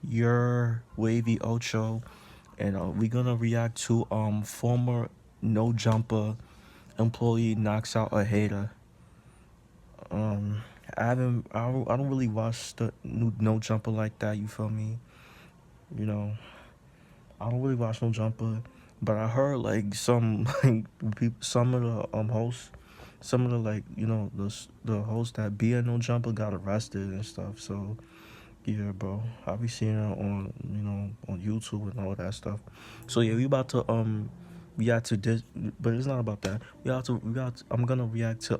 Your WavyOcho, and we're gonna react to former No Jumper employee knocks out a hater. Um, I don't really watch the new No Jumper like that. You feel me? You know, I don't really watch No Jumper, but I heard like some like people, some of the hosts, some of the like the hosts that be in No Jumper got arrested and stuff. So yeah, bro, I be seeing it on on YouTube and all that stuff. So yeah, we about to react to this, but it's not about that. I'm gonna react to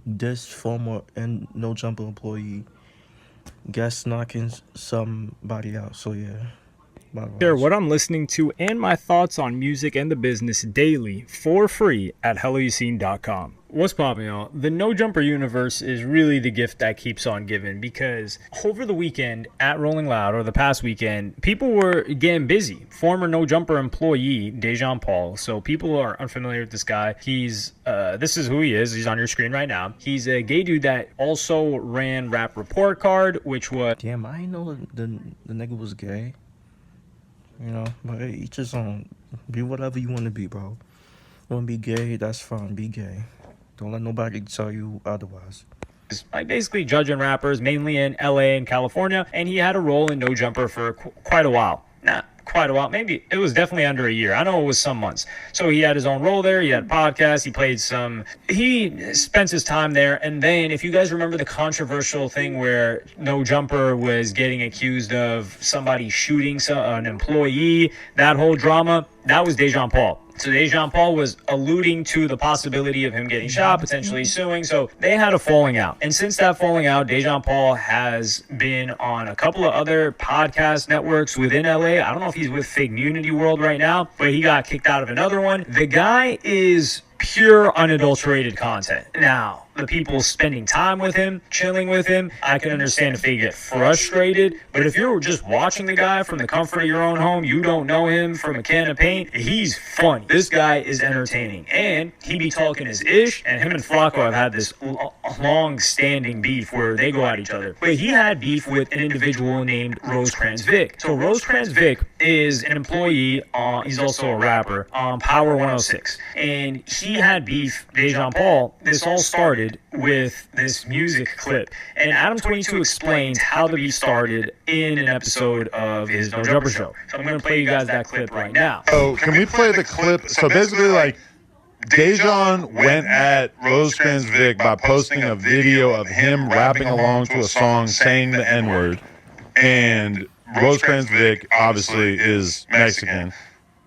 this former and No Jumper employee guest knocking somebody out. So yeah, Share what I'm listening to and my thoughts on music and the business daily for free at helloyouseen.com. What's popping, y'all? The No Jumper universe is really the gift that keeps on giving, because over the weekend at Rolling Loud, or the past weekend, people were getting busy. Former No Jumper employee Dejan Paul. So people who are unfamiliar with this guy, he's this is who he is. He's on your screen right now. He's a gay dude that also ran Rap Report Card, which was damn, I didn't know the nigga was gay. You know, but hey, each his own. Be whatever you want to be, bro. Want to be gay? That's fine. Be gay. Don't let nobody tell you otherwise. like basically judging rappers, mainly in LA and California, and he had a role in No Jumper for quite a while. Quite a while. Maybe it was definitely under a year. I know it was some months. So he had his own role there. He had a podcast. He spent his time there. And then if you guys remember the controversial thing where No Jumper was getting accused of somebody shooting an employee, that whole drama, that was Dejan Paul. So Dejan Paul was alluding to the possibility of him getting shot, potentially suing. So they had a falling out. And since that falling out, Dejan Paul has been on a couple of other podcast networks within LA. I don't know if he's with Fake Unity World right now, but he got kicked out of another one. The guy is pure unadulterated content. Now, the people spending time with him, chilling with him, I can understand if they get frustrated, but if you're just watching the guy from the comfort of your own home, you don't know him from a can of paint, he's funny. This guy is entertaining, and he be talking his ish, and him and Flacco have had this long-standing beef where they go at each other. But he had beef with an individual named Rosecrans Vic. So Rosecrans Vic is an employee, he's also a rapper, on Power 106, and he had beef, Dejan Paul. This all started with this music clip, and Adam 22 explains how the beef started in an episode of his No Jumper show. So I'm going to play you guys that clip right now. So can we play the clip? So basically, like, Dejan went at Rosecrans Vic by posting a video of him rapping along to a song saying the N-word, and Rosecrans Vic obviously is Mexican.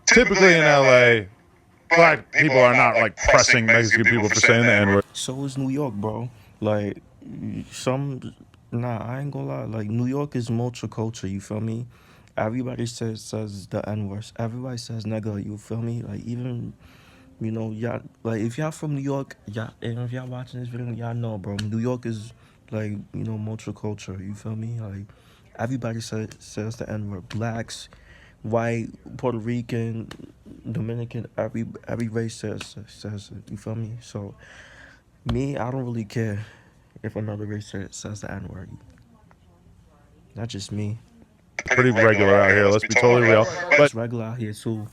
Typically in LA, black people are not like pressing Mexican people for saying the N-word. So is New York, bro. Like, I ain't gonna lie. Like, New York is multicultural, you feel me? Everybody says the N-word. Everybody says nigga, you feel me? Like, even, y'all, like, if y'all from New York, and if y'all watching this video, y'all know, bro. New York is, like, multicultural, you feel me? Like, everybody says the N-word. Blacks, white, Puerto Rican, Dominican, every race says it, you feel me? So me, I don't really care if another race says the N-word. Not just me. Pretty regular out here, let's be totally real. But It's regular out here too.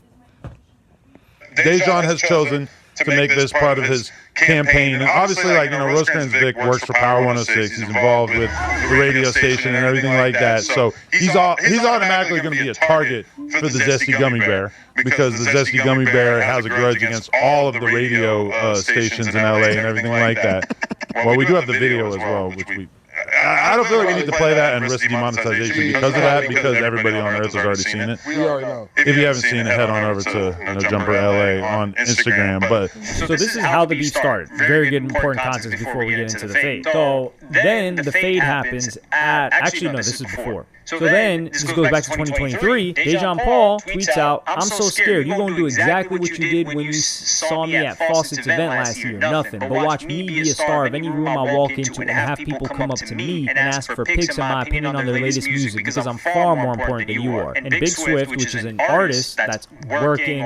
Dejan has chosen to make this part of his campaign. And obviously, like, Rosecrans Vic works for Power 106. He's involved with the radio station and everything like that. So he's automatically going to be a target for the Zesty Gummy Bear, because the Zesty Gummy Bear has a grudge against all of the radio stations in LA and everything like that. Well, we do have the video as well, which I don't feel like we need to play that and risk demonetization because of that, because everybody on Earth has already seen it. We already know. If you haven't seen it, head on over to No Jumper LA on Instagram. But So this is how the beef started. Very good, important context before we get into the fade. So then the fade happens actually, no, this is before. So then, this goes back to 2023, Dejan Paul tweets out, "I'm so scared. You're going to do exactly what you did when you saw me at Fawcett's event last year. Nothing. But watch me be a star of any room I walk into and have people come up to me me and ask for picks and my opinion on their latest music because I'm far more important than you are. And Big Swift, which is an artist that's working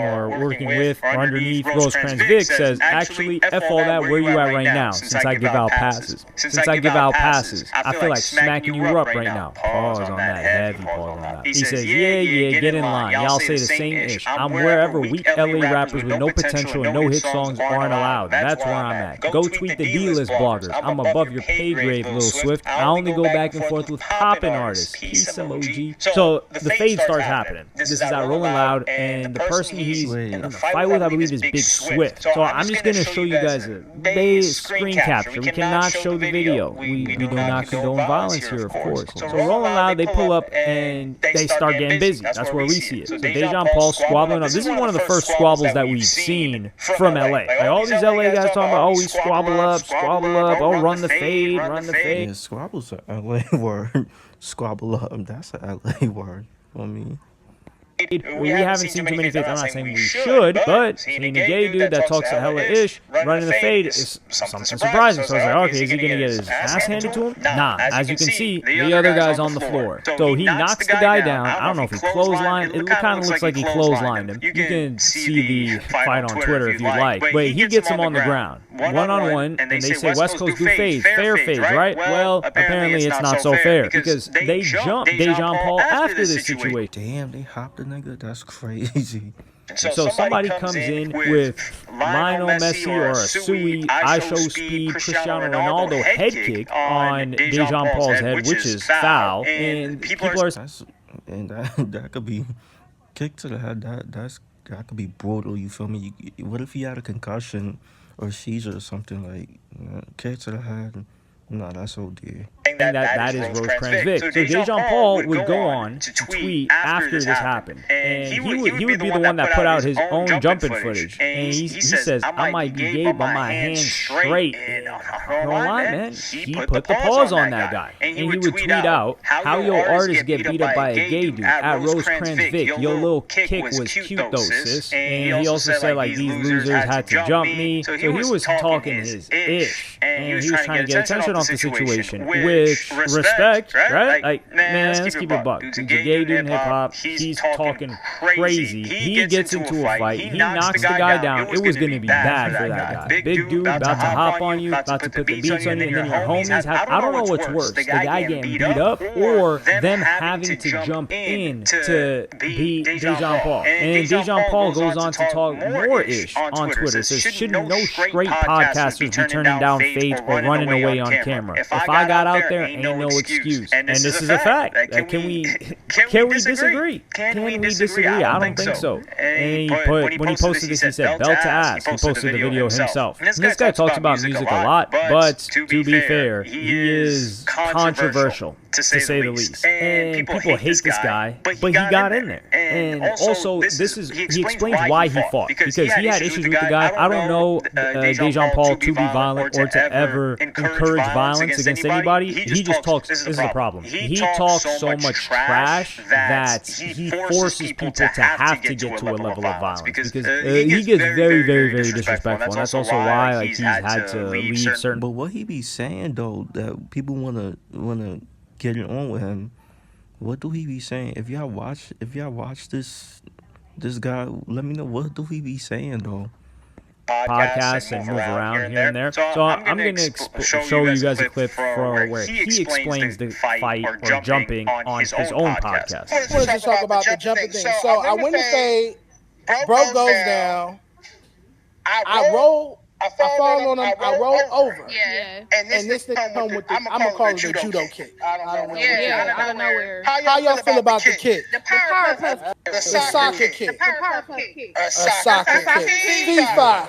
with or underneath Rosecrans Vic, says, actually, F all that, where you at right now, since I give out passes. I feel like smacking you up right now. Pause on that, heavy pause on that. He says, yeah, get in line. Y'all say the same ish. I'm wherever weak LA rappers with no potential and no hit songs aren't allowed. That's where I'm at. Go tweet the D-list bloggers. I'm above your pay grade, Lil Swift. I only go back and forth with poppin' artists. Peace emoji. So the fade starts happening. This is at Rolling Loud, and the person he's in the fight with, I believe, is Big Swift. So I'm just going to show you guys a screen capture. We cannot show the video. We do not condone violence here, of course. So Rolling Loud, they pull up and they start getting busy. That's where we see it. So Dejan Paul squabbling up. This is one of the first squabbles that we've seen from LA. Like all these LA guys talking about, oh, we squabble up, oh, run the fade. Yeah, squabble's a LA word. Squabble up, that's a LA word. I mean, we haven't seen too many fades. I'm not saying we should, but seeing a gay dude that talks a hella ish running the fade is something surprising. So I was like, okay, is he gonna get his ass handed to him? Nah. As you can see, the other guy's on the floor. So he knocks the guy down. I don't know if he clotheslined. It kind of looks like he clotheslined him. You can see the fight on Twitter if you'd like. But he gets him on the ground, one-on-one, and they say West Coast do fades, fair fades, right? Well, apparently it's not so fair because they jumped Dejan Paul after this situation. Damn, they hopped the nigga. That's crazy. So somebody comes in with Lionel Messi or a Sui, I Show Speed, Cristiano Ronaldo head kick on Dejan Paul's head, which is foul, and people are... That could be kick to the head. That could be brutal. You feel me? What if he had a concussion or a seizure or something, like kick to the head? No, that's OD. That is Rosecrans Vic. So Dejan Paul would go on to tweet after this happened, and he would be the one that put out his own jumping footage. And he says, I might be gay, but my hand's straight. And don't lie, man. He put the pause on that guy. And he would tweet out, how your artists get beat up by a gay dude at Rosecrans Vic. Your little kick was cute though, sis. And he also said, like, these losers had to jump me. So he was talking his ish. And he was trying to get attention off the situation. With respect, right? Like, man, let's keep it buck. He's a gay dude in hip-hop. He's talking crazy. He gets into a fight. He knocks the guy down. It was going to be bad for that guy. Big dude about to hop on you, about to put the beats on you, and then your homies have... I don't know what's worse, the guy getting beat up or them having to jump in to beat Dejan Paul. And Dejan Paul goes on to talk more-ish on Twitter. Says, shouldn't no straight podcasters be turning down fades or running away on camera? If I got out there, ain't no excuse. And this is a fact. Can we disagree? Can we disagree? I don't think so. And when he posted this, he said, belt to ass. He posted the video himself. And this guy talks about music a lot, but to be fair, he is controversial, to say the least. And people hate this guy, but he got in there. And also, he explains why he fought. Because he had issues with the guy. I don't know Dejan Paul to be violent or to ever encourage violence against anybody. He just talks, this is the problem. He talks so much trash that he forces people to have to get to a level of violence. Because he gets very, very, very disrespectful. And that's also why like he's had to leave certain... But what he be saying, though, that people wanna get it on with him, what do he be saying? If y'all watch this guy, let me know, what do he be saying, though? Podcasts and move around here and there. So I'm going to show you guys a clip for where he explains the fight or jumping on his own podcast. I wanted to talk about the jumping thing. So I went to say, bro goes down, I roll. I fall on him. I roll over. Yeah. And this thing come with the, I'm gonna call it a judo kick. I don't know. Yeah, out of nowhere. How y'all feel about the kick? The power puff. The soccer kick. The power puff kick. A soccer kick. FIFA.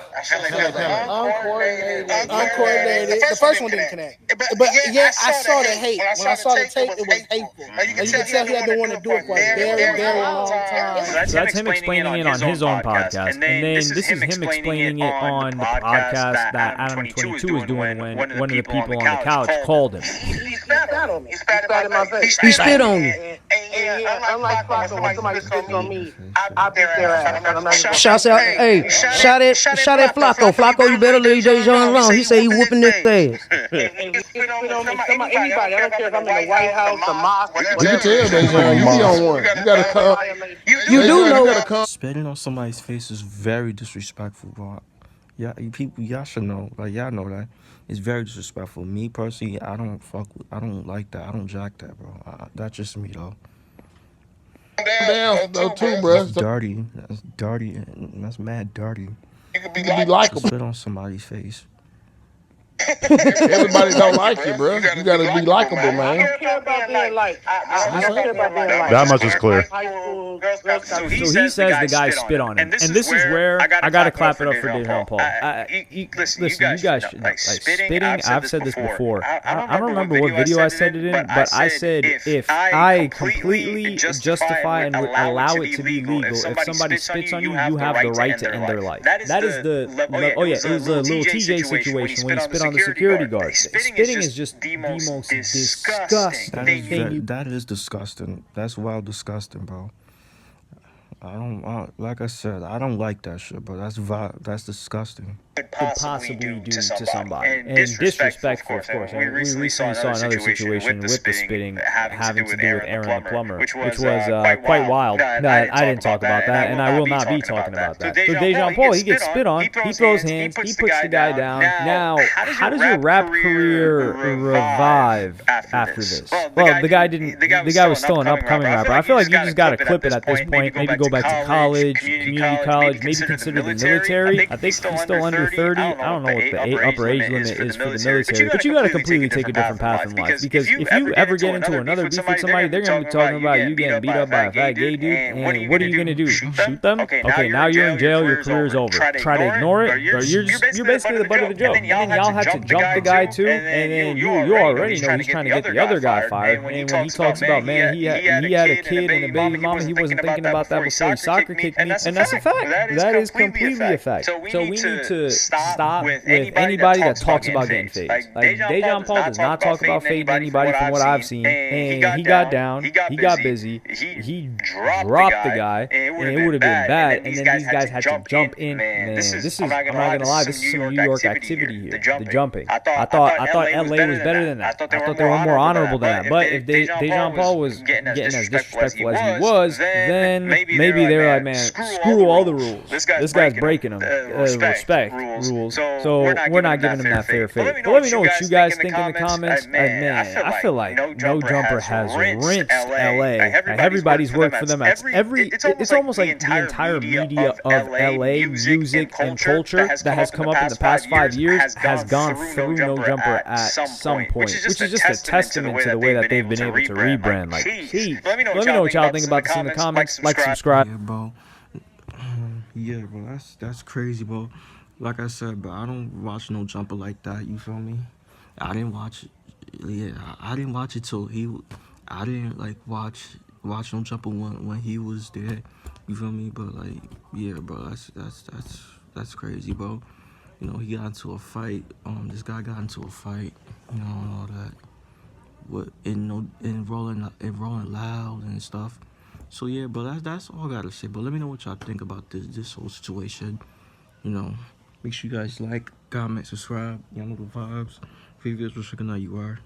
Uncoordinated. The first one didn't connect. But yeah, I saw the hate. When I saw the tape, it was hateful. And you can tell he had to want to do it for a very, very long time. So that's him explaining it on his own podcast. And then this is him explaining it on the podcast that Adam 22 was doing when one of the people on the couch called him. He spat on me. He spat in my face. He spit on me. unlike Flacco, when somebody spits on me, I beat their ass. And I'm not even Shout out, hey, shout at Flacco. Flacco, you better leave Dejan alone. He say he whooping this ass. and he spit on me, anybody. I don't care if I'm in the White House, the mosque, You can whatever. tell, Dejan, you be on one. You gotta come. You do know. You gotta come. Spitting on somebody's face is very disrespectful, bro. Yeah, y'all should know. Like, y'all know that. It's very disrespectful. Me personally, I don't like that. I don't jack that, bro. That's just me, though. Down though too, bro. That's dirty. That's dirty. That's mad dirty. You can be To likable. spit on somebody's face. Everybody don't like you, bro. You gotta be likable, man. I don't care about being liked. I don't care about being liked. That much is clear. High school, So he says the guy spit on him, and this is where I gotta clap it up for Dejan Paul. Listen, you guys should know, like spitting. I've said this before. I don't remember what video I said it in, but I said if I completely justify and would allow it to be legal, if somebody spits on you, you have the right to end their life. That is the it was a little TJ situation when he spit on the security guard. Spitting is just the most disgusting thing. That is disgusting. That's wild disgusting, bro. Like I said, I don't like that shit, bro. That's disgusting. Could possibly do to somebody. And disrespectful, of course. And we recently saw another situation with the spitting having to do with Aaron the plumber, which was quite wild. I didn't talk about that, and I will not be talking about that. So Dejan Paul, he gets spit on, he throws hands, he puts the guy down. Now, how does your rap career revive after this? Well, the guy was still an upcoming rapper. I feel like you just gotta clip it at this point, maybe go back to college, community college, maybe consider the military. I think he's still under 30. I don't know what the upper age limit is for the military, but you got to completely take a different path in life, because if you ever get into another beef with somebody, they're going to be talking about you getting beat up by a fat gay dude, and what are you going to do? Shoot them? Okay, now you're in jail, your career's over. Try to ignore it, or you're basically the butt of the joke. And then y'all have to jump the guy too, and then you already know he's trying to get the other guy fired. And when he talks about, man, he had a kid and a baby mama, he wasn't thinking about that before he soccer kicked me, and that's a fact. That is completely a fact. So we need to stop with anybody that talks about getting faded. Like Dejan Paul does not talk about fading anybody from what I've seen. And he got down, he got busy, he dropped the guy, and it would have been bad. And then these guys had to jump in. Man, this is, I'm not gonna lie, this is some New York activity here. The jumping. I thought LA was better than that. I thought they were more honorable than that. But if Dejan Paul was getting as disrespectful as he was, then maybe they were like, man, screw all the rules. This guy's breaking them. Respect rules. So we're not giving him that fair fate. But let me know what you guys think in the comments. Man, I feel like No Jumper has rinsed LA. Everybody's worked for them. It's almost like the entire media of LA, music and culture that has come up in the past 5 years has gone through No Jumper at some point, which is just a testament to the way that they've been able to rebrand. Like, let me know what y'all think about this in the comments. Like, subscribe. Yeah, bro. That's crazy, bro. Like I said, bro, I don't watch No Jumper like that. You feel me? I didn't watch it. Yeah, I didn't watch it till I didn't like watch No Jumper when he was there. You feel me? But like, yeah, bro, that's crazy, bro. You know, he got into a fight. This guy got into a fight. You know, and all that. And rolling loud and stuff. So yeah, bro, that's all I gotta say. But let me know what y'all think about this whole situation. You know, make sure you guys like, comment, subscribe. Y'all know the vibes. If you guys were checking out, you are.